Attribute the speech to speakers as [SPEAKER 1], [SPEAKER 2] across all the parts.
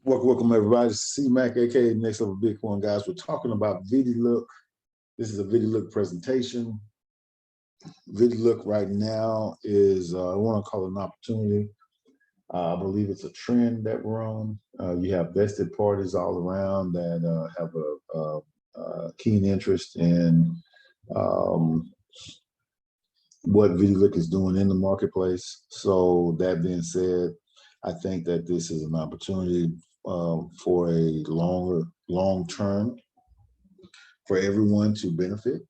[SPEAKER 1] Welcome everybody. C-Mac, aka Next Level Bitcoin, guys. We're talking about Vidilook. This is a Vidilook presentation. Vidilook right now is, I want to call it an opportunity. I believe it's a trend that we're on. You have vested parties all around that have a keen interest in what Vidilook is doing in the marketplace. So that being said, I think that this is an opportunity for a long term for everyone to benefit.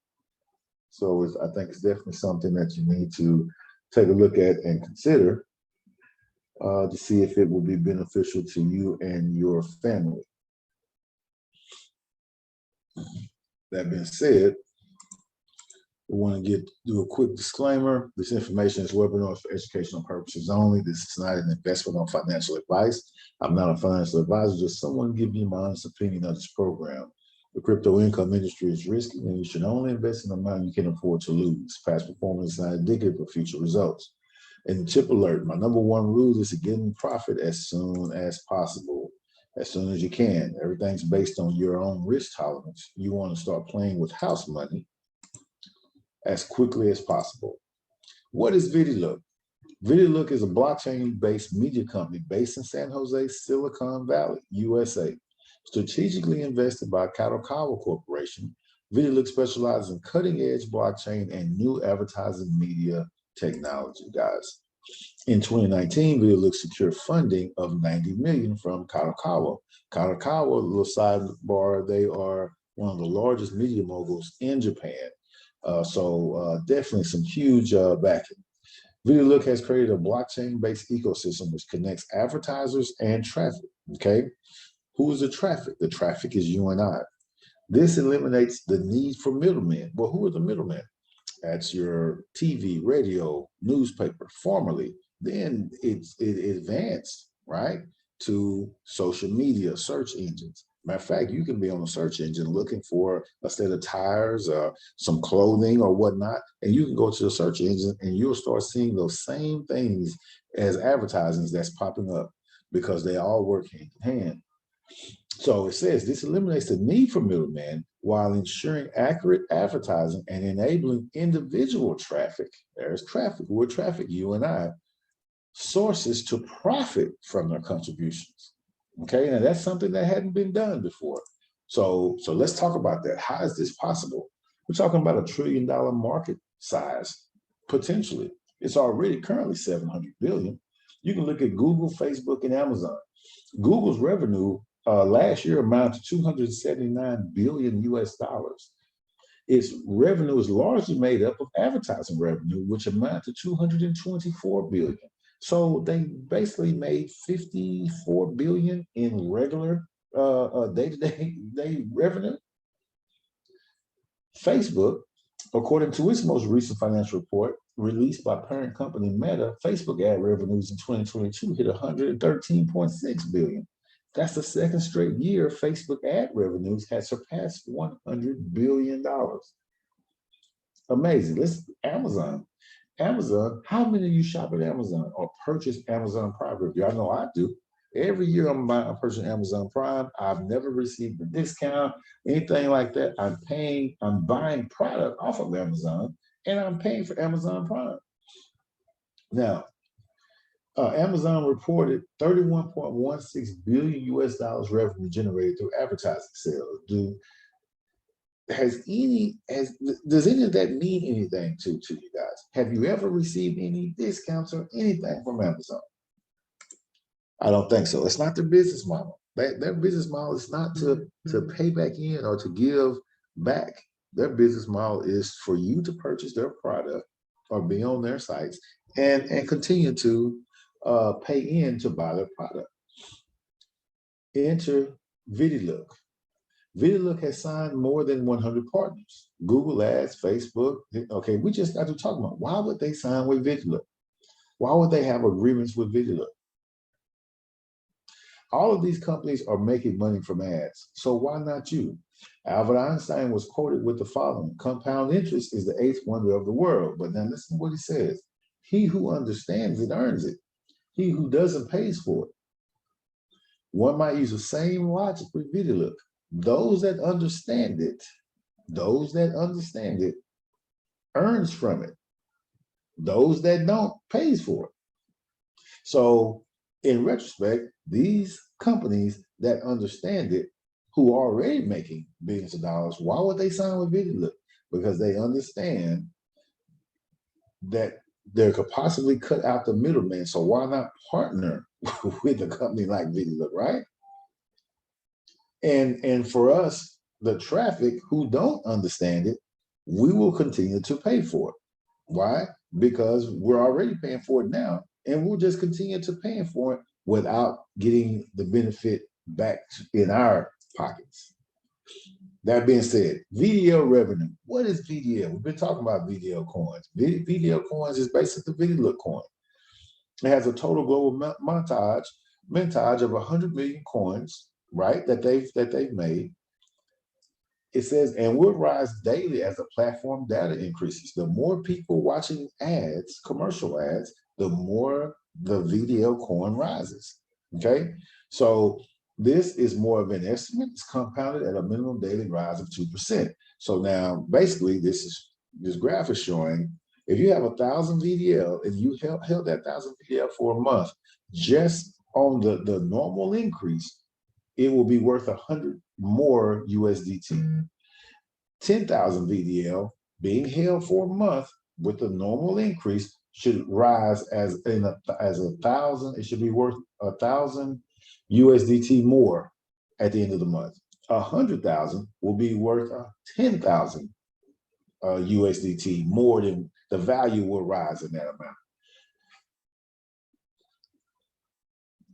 [SPEAKER 1] So I think it's definitely something that you need to take a look at and consider to see if it will be beneficial to you and your family. That being said, we want to do a quick disclaimer. This information is webinar for educational purposes only. This is not an investment or financial advice. I'm not a financial advisor, just someone giving you my honest opinion of this program. The crypto income industry is risky, and you should only invest in the amount you can afford to lose. Past performance is not indicative of future results. And tip alert, my number one rule is to get in profit as soon as possible, as soon as you can. Everything's based on your own risk tolerance. You want to start playing with house money as quickly as possible. What is Vidilook? Vidilook is a blockchain-based media company based in San Jose, Silicon Valley, USA. Strategically invested by Kadokawa Corporation, Vidilook specializes in cutting-edge blockchain and new advertising media technology, guys. In 2019, Vidilook secured funding of $90 million from Kadokawa. Kadokawa, a little sidebar, they are one of the largest media moguls in Japan. So definitely some huge backing. Vidilook has created a blockchain-based ecosystem which connects advertisers and traffic, okay? Who is the traffic? The traffic is you and I. This eliminates the need for middlemen. Well, who are the middlemen? That's your TV, radio, newspaper, formerly. Then it advanced, right, to social media, search engines. Matter of fact, you can be on a search engine looking for a set of tires, some clothing or whatnot, and you can go to the search engine and you'll start seeing those same things as advertisements that's popping up because they all work hand in hand. So it says this eliminates the need for middlemen while ensuring accurate advertising and enabling individual traffic. There's traffic, we're traffic, you and I, sources to profit from their contributions. Okay, now that's something that hadn't been done before. So let's talk about that. How is this possible? We're talking about $1 trillion market size, potentially. It's already currently 700 billion. You can look at Google, Facebook, and Amazon. Google's revenue last year amounted to 279 billion US dollars. Its revenue is largely made up of advertising revenue, which amounted to 224 billion. So they basically made 54 billion in regular day-to-day revenue. Facebook, according to its most recent financial report released by parent company Meta, Facebook ad revenues in 2022 hit 113.6 billion. That's the second straight year Facebook ad revenues had surpassed $100 billion. Amazing. Listen, Amazon, how many of you shop at Amazon or purchase Amazon Prime review? I know I do. Every year I'm purchasing Amazon Prime. I've never received a discount, anything like that. I'm buying product off of Amazon and I'm paying for Amazon Prime. Now, Amazon reported 31.16 billion US dollars revenue generated through advertising sales. Does any of that mean anything to you guys? Have you ever received any discounts or anything from Amazon? I don't think so. It's not their business model. Their business model is not to pay back in or to give back. Their business model is for you to purchase their product or be on their sites and continue to pay in to buy their product. Enter Vidilook. Vidilook has signed more than 100 partners. Google Ads, Facebook. Okay, we just got to talk about why would they sign with Vidilook? Why would they have agreements with Vidilook? All of these companies are making money from ads, so why not you? Albert Einstein was quoted with the following: compound interest is the eighth wonder of the world. But now listen to what he says. He who understands it earns it. He who doesn't pays for it. One might use the same logic with Vidilook. Those that understand it, earns from it. Those that don't pays for it. So in retrospect, these companies that understand it, who are already making billions of dollars, why would they sign with Vidilook? Because they understand that they could possibly cut out the middleman. So why not partner with a company like Vidilook, right? And for us, the traffic who don't understand it, we will continue to pay for it. Why? Because we're already paying for it now, and we'll just continue to paying for it without getting the benefit back in our pockets. That being said, VDL revenue. What is VDL? We've been talking about VDL coins. VDL coins is basically the Vidilook coin. It has a total global montage of 100 million coins, right? That they've made. It says, and will rise daily as the platform data increases. The more people watching ads, commercial ads, the more the VDL coin rises. Okay, so this is more of an estimate. It's compounded at a minimum daily rise of 2%. So now, basically, this graph is showing if you have 1,000 VDL and you held that 1,000 VDL for a month, just on the normal increase, it will be worth 100 more USDT. 10,000 VDL being held for a month with the normal increase should rise as 1,000. It should be worth 1,000 USDT more at the end of the month. 100,000 will be worth 10,000 USDT more than the value will rise in that amount.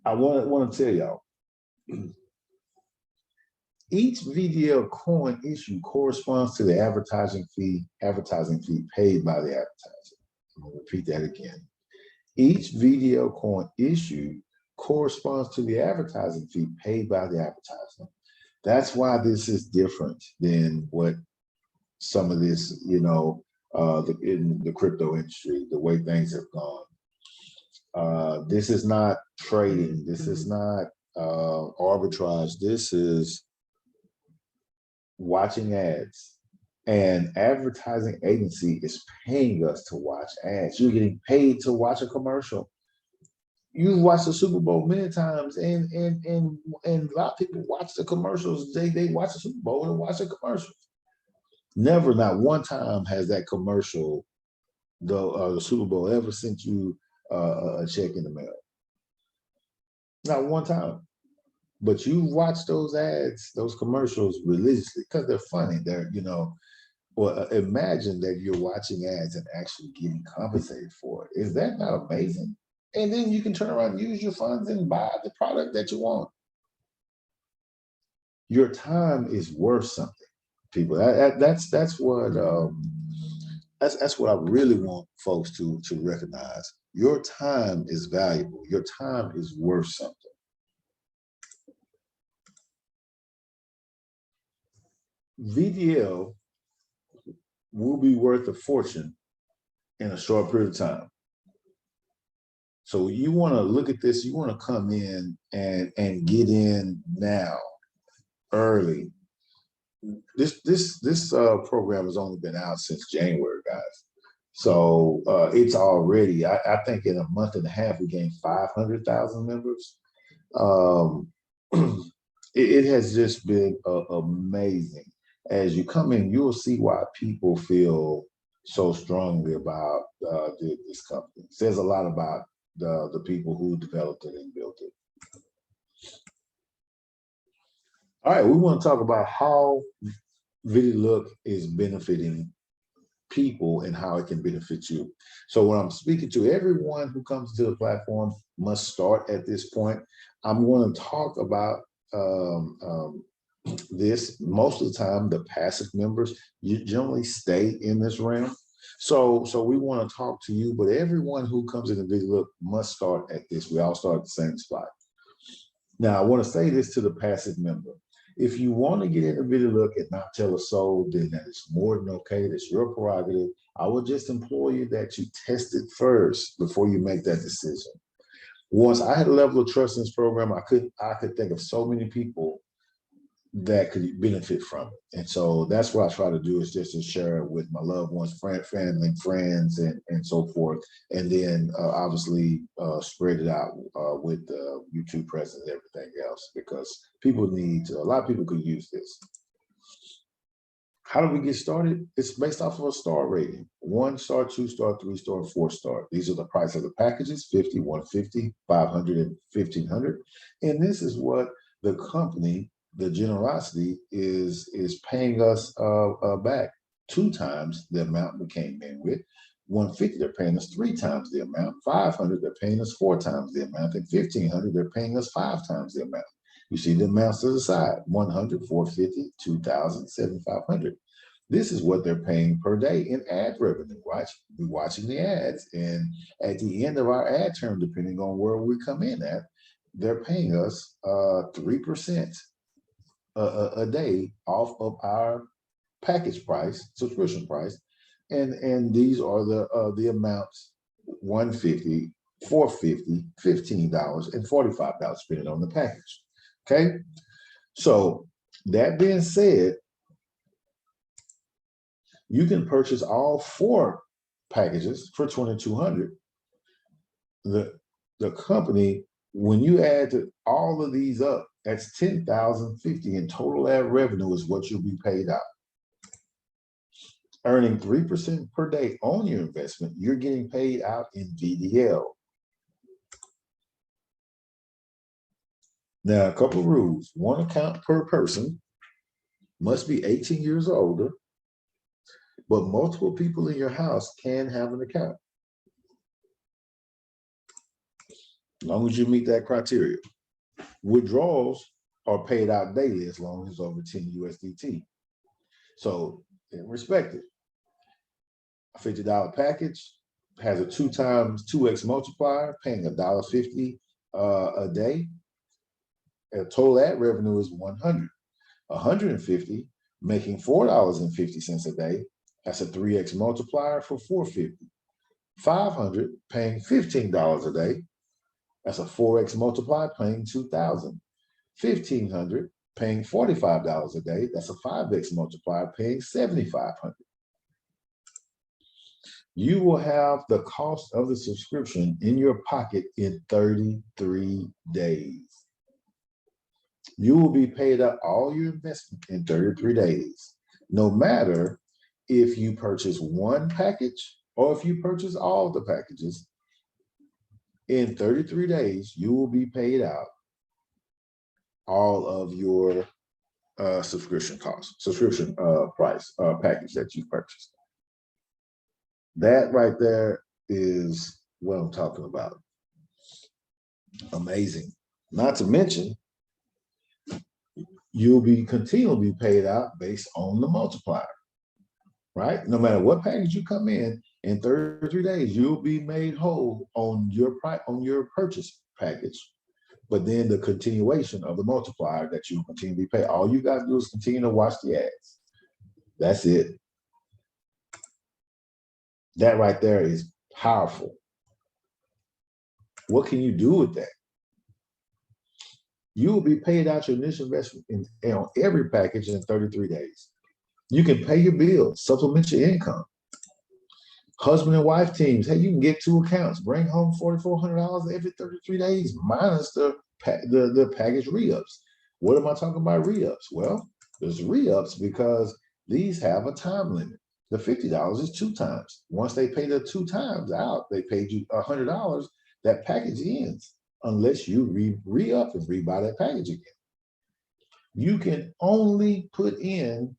[SPEAKER 1] I want to tell y'all, each VDL coin issue corresponds to the advertising fee paid by the advertiser. I'm going to repeat that again. Each VDL coin issue corresponds to the advertising fee paid by the advertiser. That's why this is different than what some of this, in the crypto industry, the way things have gone. This is not trading. This is not arbitrage. This is watching ads, and advertising agency is paying us to watch ads. You're getting paid to watch a commercial. You've watched the Super Bowl many times, and a lot of people watch the commercials. They watch the Super Bowl and watch the commercials. Never, not one time has that commercial, the Super Bowl, ever sent you a check in the mail. Not one time. But you watch those ads, those commercials religiously because they're funny. They're, well, imagine that you're watching ads and actually getting compensated for it. Is that not amazing? And then you can turn around and use your funds and buy the product that you want. Your time is worth something, people. That's what I really want folks to recognize. Your time is valuable. Your time is worth something. VDL will be worth a fortune in a short period of time. So you want to look at this, you want to come in and get in now, early. This program has only been out since January, guys. So it's already, I think in a month and a half, we gained 500,000 members. It has just been amazing. As you come in, you'll see why people feel so strongly about this company. It says a lot about the people who developed it and built it. All right, we want to talk about how Vidilook is benefiting people and how it can benefit you. So when I'm speaking to everyone who comes to the platform must start at this point. I'm going to talk about this. Most of the time, the passive members, you generally stay in this realm. So we want to talk to you, but everyone who comes in the Vidilook must start at this. We all start at the same spot. Now, I want to say this to the passive member. If you want to get into Vidilook and not tell a soul, then that is more than okay. That's your prerogative. I would just implore you that you test it first before you make that decision. Once I had a level of trust in this program, I could think of so many people that could benefit from it. And so that's what I try to do, is just to share it with my loved ones, family, friends, and so forth. And then obviously spread it out with the YouTube presence and everything else, because a lot of people could use this. How do we get started? It's based off of a star rating: 1 star, 2 star, 3 star, and 4 star. These are the price of the packages: 50, 150, 500, and 1500. And this is what the company, the generosity, is paying us back: 2 times the amount we came in with. 150, they're paying us 3 times the amount. 500, they're paying us 4 times the amount. And 1500, they're paying us 5 times the amount. You see the amounts to the side: 100, 450, 2000, 7500. This is what they're paying per day in ad revenue. We're watching the ads, and at the end of our ad term, depending on where we come in at, they're paying us 3% a day off of our package price, subscription price, and these are the amounts: 150, 450, $15, and $45, depending on the package. Okay, so that being said, you can purchase all 4 packages for $2,200. The company, when you add all of these up, that's $10,050 in total ad revenue is what you'll be paid out. Earning 3% per day on your investment, you're getting paid out in VDL. Now, a couple of rules: 1 account per person, must be 18 years or older, but multiple people in your house can have an account, as long as you meet that criteria. Withdrawals are paid out daily as long as it's over 10 USDT. So respect it. A $50 package has a 2x multiplier, paying $1.50 a day. And total ad revenue is 100. 150, making $4.50 a day. That's a 3x multiplier for 450. 500, paying $15 a day. That's a 4x multiplier, paying 2,000. 1,500, paying $45 a day. That's a 5x multiplier, paying 7,500. You will have the cost of the subscription in your pocket in 33 days. You will be paid up all your investment in 33 days, no matter if you purchase 1 package or if you purchase all the packages. In 33 days, you will be paid out all of your subscription costs, subscription price package that you purchased. That right there is what I'm talking about. Amazing. Not to mention, you'll be continually be paid out based on the multiplier, right? No matter what package you come in 33 days, you'll be made whole on your purchase package. But then the continuation of the multiplier that you continue to be paid. All you got to do is continue to watch the ads. That's it. That right there is powerful. What can you do with that? You will be paid out your initial investment on every package in 33 days. You can pay your bills, supplement your income. Husband and wife teams, hey, you can get 2 accounts, bring home $4,400 every 33 days, minus the package re-ups. What am I talking about re-ups? Well, there's re-ups because these have a time limit. The $50 is 2 times. Once they pay the 2 times out, they paid you $100, that package ends unless you re-up and rebuy that package again. You can only put in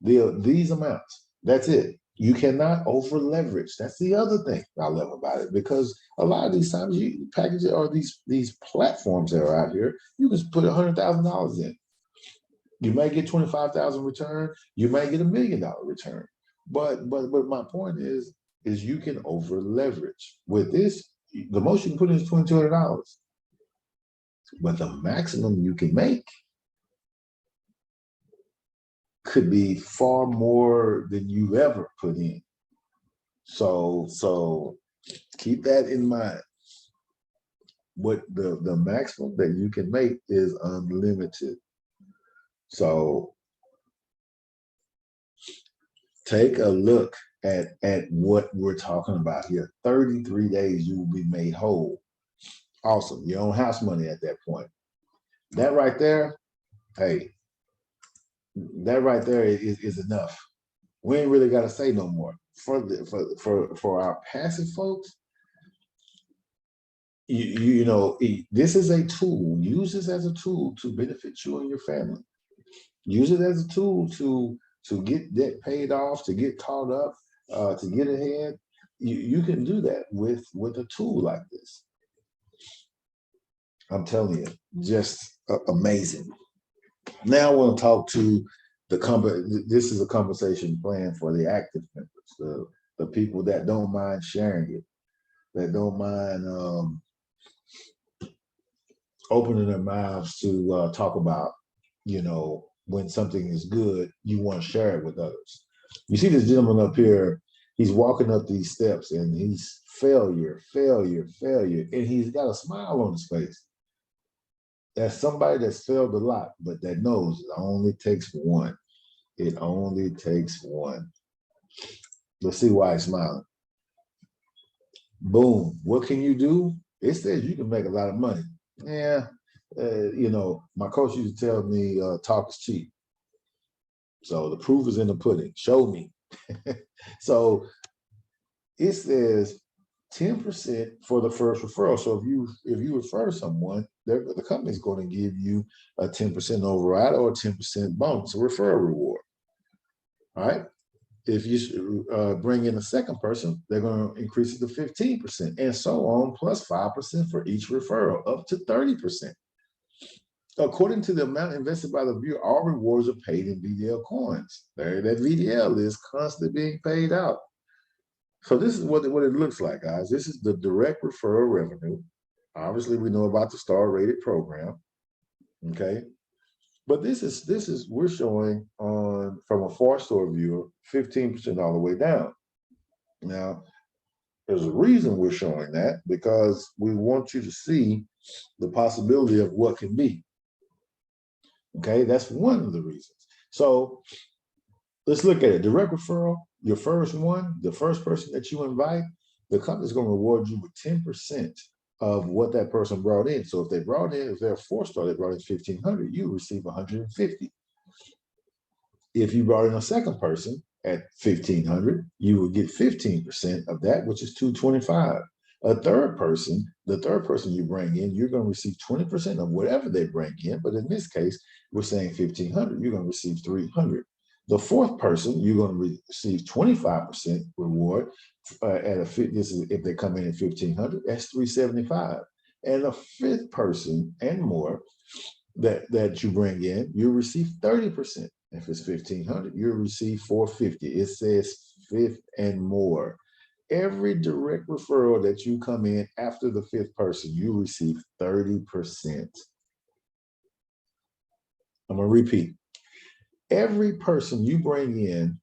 [SPEAKER 1] these amounts. That's it. You cannot over leverage. That's the other thing I love about it, because a lot of these times packages or these platforms that are out here, you can put $100,000 in. You may get 25,000 return. You may get $1 million return. But my point is you can over leverage. With this, the most you can put in is $2,200. But the maximum you can make could be far more than you ever put in. So keep that in mind. what the maximum that you can make is unlimited. So take a look at what we're talking about here. 33 days you will be made whole. Awesome. You own house money at that point. That right there, hey, that right there is enough. We ain't really got to say no more. For our passive folks, you know, this is a tool. Use this as a tool to benefit you and your family. Use it as a tool to get debt paid off, to get caught up, to get ahead. You can do that with a tool like this. I'm telling you, just amazing. Now I want to talk to the company. This is a conversation plan for the active members, the people that don't mind sharing it, that don't mind opening their mouths to talk about, you know, when something is good, you want to share it with others. You see this gentleman up here, he's walking up these steps and he's failure, failure, failure, and he's got a smile on his face. That's somebody that's failed a lot, but that knows it only takes one. It only takes one. Let's see why he's smiling. Boom. What can you do? It says you can make a lot of money. Yeah. You know, my coach used to tell me talk is cheap. So the proof is in the pudding. Show me. So it says 10% for the first referral. So if you refer someone, the company's going to give you a 10% override or a 10% bonus, a referral reward. All right. If you bring in a second person, they're going to increase it to 15% and so on, plus 5% for each referral, up to 30%. According to the amount invested by the viewer, all rewards are paid in VDL coins. There, that VDL is constantly being paid out. So this is what it looks like, guys. This is the direct referral revenue. Obviously, we know about the star rated program. Okay. But this is we're showing on from a 4-star viewer, 15% all the way down. Now, there's a reason we're showing that, because we want you to see the possibility of what can be. Okay, that's one of the reasons. So let's look at it. Direct referral, your first one, the first person that you invite, the company's going to reward you with 10% of what that person brought in. So if they brought in, if they're a 4-star, they brought in 1,500, you receive 150. If you brought in a second person at 1,500, you would get 15% of that, which is 225. A third person, the third person you bring in, you're going to receive 20% of whatever they bring in. But in this case, we're saying 1,500, you're going to receive 300. The fourth person, you're going to receive 25% reward this is if they come in at 1,500, that's 375. And the fifth person and more that you bring in, you receive 30%. If it's 1,500, you'll receive 450. It says fifth and more. Every direct referral that you come in after the fifth person, you receive 30%. I'm going to repeat. Every person you bring in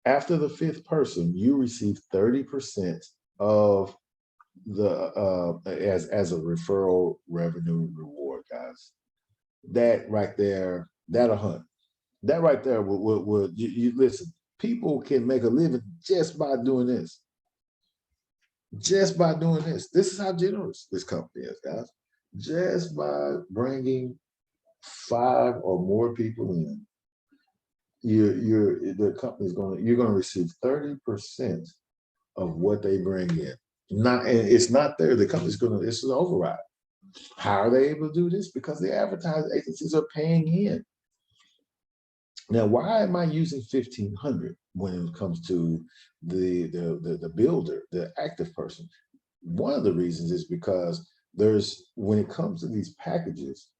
[SPEAKER 1] after the fifth person, you receive 30% of the as a referral revenue reward, guys. That right there, that'll hunt. That right there would you listen. People can make a living just by doing this. Just by doing this. This is how generous this company is, guys. Just by bringing 5 or more people in, the company's you're going to receive 30% of what they bring in. And it's not there. The company's it's an override. How are they able to do this? Because the advertising agencies are paying in. Now, why am I using 1,500 when it comes to the builder, the active person? One of the reasons is because when it comes to these packages,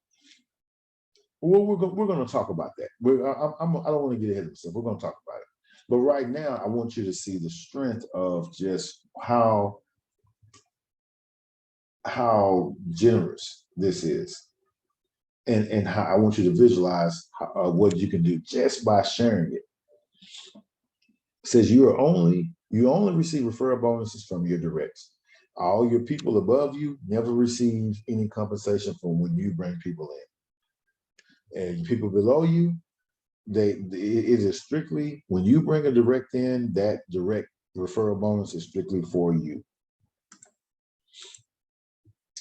[SPEAKER 1] well, we're going to talk about that. I don't want to get ahead of myself. We're going to talk about it. But right now, I want you to see the strength of just how generous this is. And how I want you to visualize what you can do just by sharing it. It says you only receive referral bonuses from your directs. All your people above you never receive any compensation from when you bring people in. And people below you, it is strictly when you bring a direct in, that direct referral bonus is strictly for you.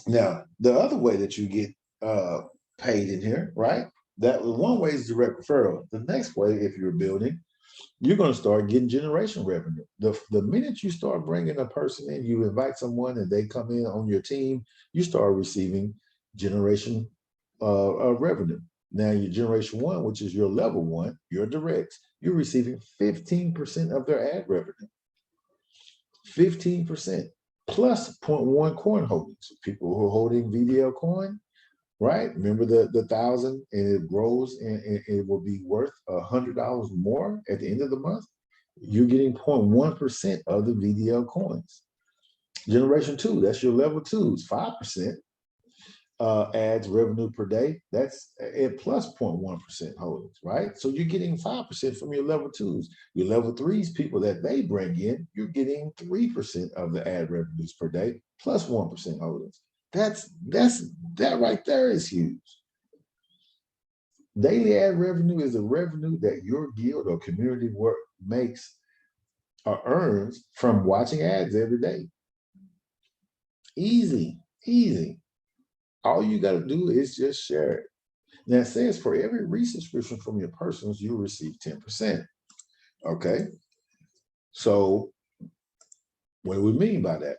[SPEAKER 1] Now, the other way that you get paid in here, right? That was one way is direct referral. The next way, if you're building, you're going to start getting generation revenue. The minute you start bringing a person in, you invite someone and they come in on your team, you start receiving generation revenue. Now, your generation one, which is your level one, your directs, you're receiving 15% of their ad revenue. 15% plus 0.1 coin holdings. People who are holding VDL coin, right? Remember the 1,000, and it grows and it will be worth $100 more at the end of the month. You're getting 0.1% of the VDL coins. Generation two, that's your level twos, 5% ads revenue per day. That's at plus 0.1% holdings, right? So you're getting 5% from your level twos. Your level threes, people that they bring in, you're getting 3% of the ad revenues per day, plus 1% holdings. That right there is huge. Daily ad revenue is a revenue that your guild or community work makes or earns from watching ads every day. Easy, easy. All you got to do is just share it. Now it says for every resubscription from your personals, you'll receive 10%. Okay. So what do we mean by that?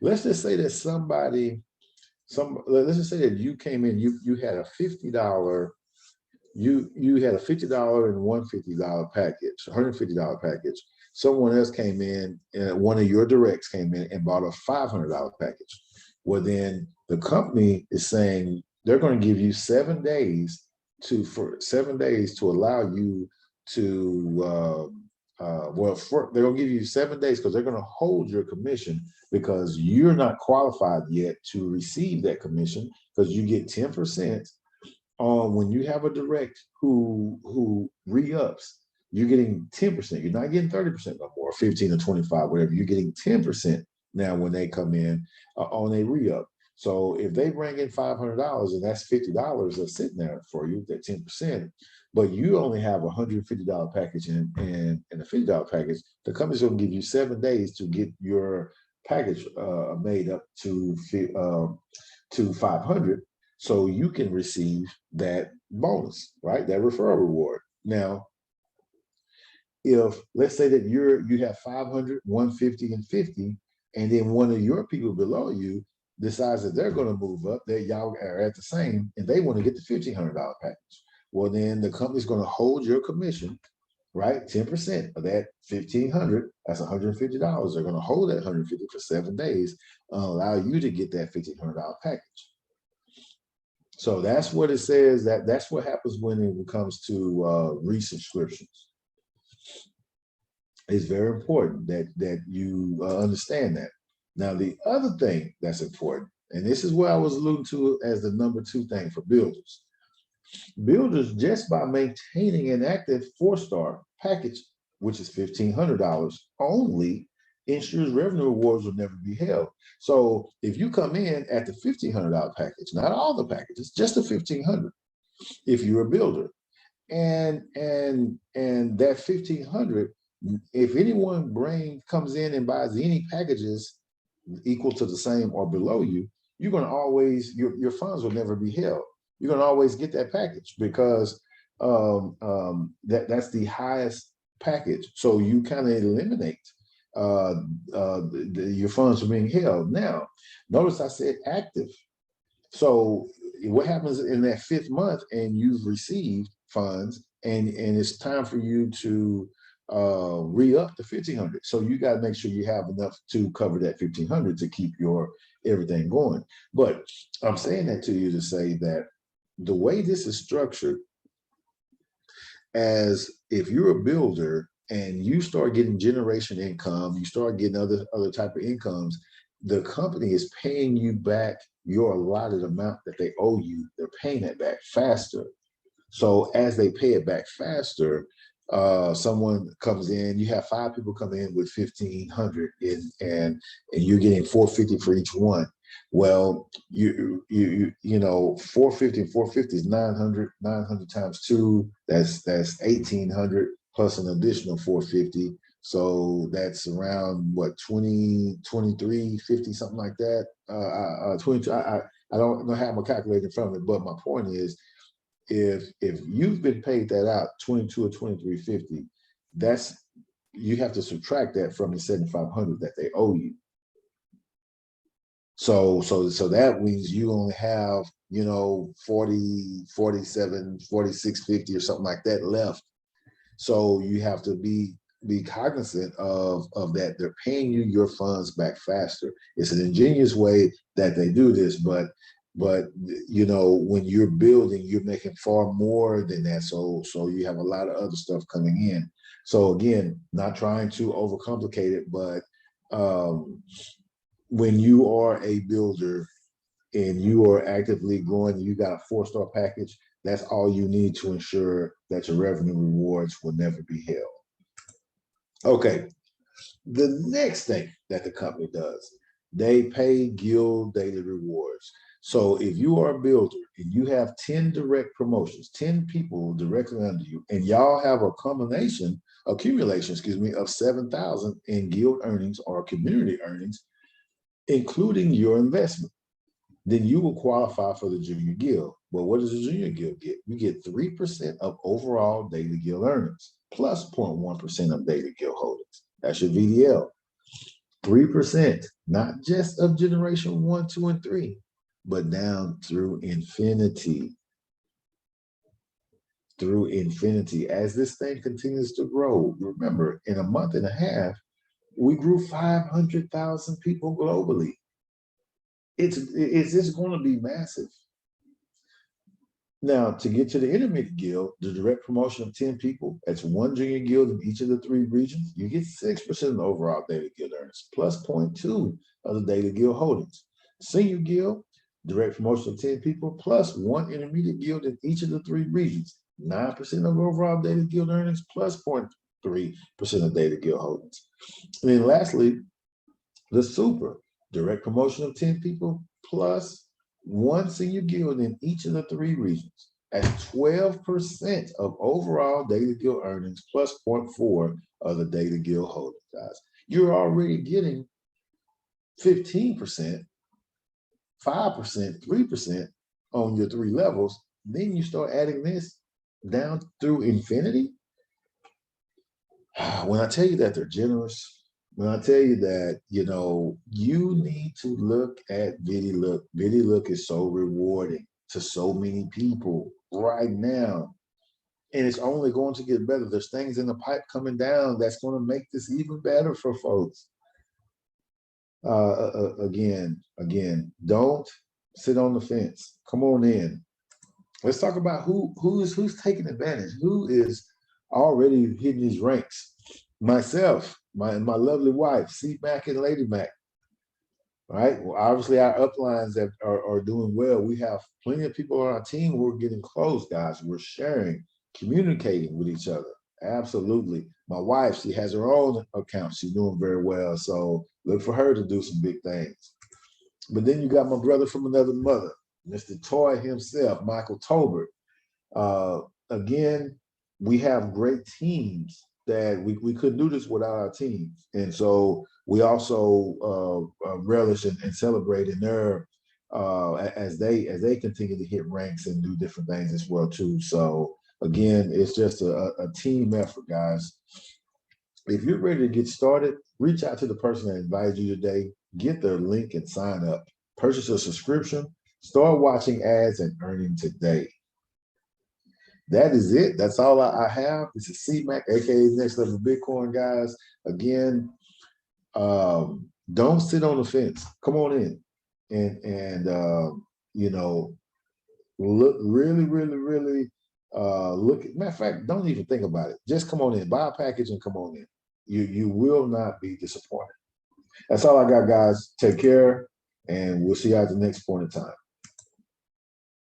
[SPEAKER 1] Let's just say that let's just say that you came in, you had a $50, you had a $50 and $150 package, $150 package. Someone else came in, and one of your directs came in and bought a $500 package. Well, then the company is saying they're going to give you 7 days to allow you to they're going to give you 7 days because they're going to hold your commission because you're not qualified yet to receive that commission because you get 10% on when you have a direct who re-ups. You're getting 10%. You're not getting 30% no more, 15 or 25, whatever. You're getting 10% now when they come in on a re-up. So if they bring in $500 and that's $50 that's sitting there for you, that 10%, but you only have a $150 package and a $50 package, the company's going to give you 7 days to get your package made up to 500, so you can receive that bonus, right? That referral reward. Now, if let's say that you have 500, 150, and 50, and then one of your people below you decides that they're going to move up, that y'all are at the same, and they want to get the $1,500 package. Well, then the company's going to hold your commission, right? 10% of that 1,500, that's $150. They're going to hold that 150 for 7 days, allow you to get that $1,500 package. So that's what it says. That's what happens when it comes to resubscriptions. It's very important that you understand that. Now, the other thing that's important, and this is what I was alluding to as the number 2 thing for builders. Builders, just by maintaining an active 4-star package, which is $1,500 only, ensures revenue awards will never be held. So if you come in at the $1,500 package, not all the packages, just the $1,500, if you're a builder, and that $1,500, if anyone comes in and buys any packages equal to the same or below you, you're going to always, your funds will never be held. You're going to always get that package because that's the highest package. So you kind of eliminate your funds from being held. Now, notice I said active. So what happens in that 5th month and you've received funds and it's time for you to re-up the 1,500. So you got to make sure you have enough to cover that 1,500 to keep your everything going. But I'm saying that to you to say that the way this is structured, as if you're a builder and you start getting generation income, you start getting other type of incomes, the company is paying you back your allotted amount that they owe you. They're paying it back faster. So as they pay it back faster, someone comes in, you have 5 people come in with 1,500 and you're getting 450 for each one. Well, you know, 450 and 450 is 900, 900 times 2, that's 1,800 plus an additional 450. So that's around what, 20, 23, 50, something like that. 22. I don't know how I'm calculating in front of it, but my point is, if you've been paid that out 22 or 23.50, that's, you have to subtract that from the 7,500 that they owe you. So that means you only have, you know, 40, 47, 46.50 or something like that left. So you have to be cognizant of that. They're paying you your funds back faster. It's an ingenious way that they do this, but you know, when you're building, you're making far more than that. So you have a lot of other stuff coming in. So again, not trying to overcomplicate it, but when you are a builder and you are actively growing, you got a 4-star package, that's all you need to ensure that your revenue rewards will never be held. Okay, the next thing that the company does, they pay guild daily rewards. So if you are a builder and you have 10 direct promotions, 10 people directly under you, and y'all have a accumulation, of 7,000 in guild earnings or community earnings, including your investment, then you will qualify for the junior guild. Well, what does the junior guild get? You get 3% of overall daily guild earnings, plus 0.1% of daily guild holdings. That's your VDL. 3%, not just of generation 1, 2, and 3, but down through infinity. Through infinity. As this thing continues to grow, remember, in a month and a half, we grew 500,000 people globally. It's just going to be massive. Now, to get to the intermediate guild, the direct promotion of 10 people, that's 1 junior guild in each of the 3 regions, you get 6% of the overall daily guild earnings, plus 0.2 of the daily guild holdings. Senior guild, direct promotion of 10 people, plus 1 intermediate guild in each of the 3 regions, 9% of overall daily guild earnings, plus 0.3% of daily guild holdings. And then lastly, the super, direct promotion of 10 people, plus 1 senior guild in each of the 3 regions at 12% of overall daily guild earnings, plus 0.4 of the daily guild holdings, guys. You're already getting 15%, 5%, 3% on your 3 levels. Then you start adding this down through infinity. When I tell you that they're generous, when I tell you that, you know, you need to look at Vidilook. Vidilook is so rewarding to so many people right now. And it's only going to get better. There's things in the pipe coming down that's going to make this even better for folks. Again, don't sit on the fence. Come on in. Let's talk about who's taking advantage, who is already hitting these ranks. Myself, my lovely wife, C Mac and Lady Mac. Right. Well, obviously our uplines that are doing well. We have plenty of people on our team who are getting close, guys. We're sharing, communicating with each other. Absolutely. My wife, she has her own account. She's doing very well. So look for her to do some big things. But then you got my brother from another mother, Mr. Toy himself, Michael Tolbert. Again, we have great teams that we couldn't do this without our teams. And so we also relish and celebrate in their as they continue to hit ranks and do different things as well too. So again, it's just a team effort, guys. If you're ready to get started, reach out to the person that invited you today, get their link and sign up, purchase a subscription, start watching ads and earning today. That is it. That's all I have. This is C-Mac, aka Next Level Bitcoin, guys. Again, don't sit on the fence. Come on in and you know, look really look. Matter of fact, don't even think about it. Just come on in, buy a package and come on in. You will not be disappointed. That's all I got, guys. Take care, and we'll see you at the next point in time.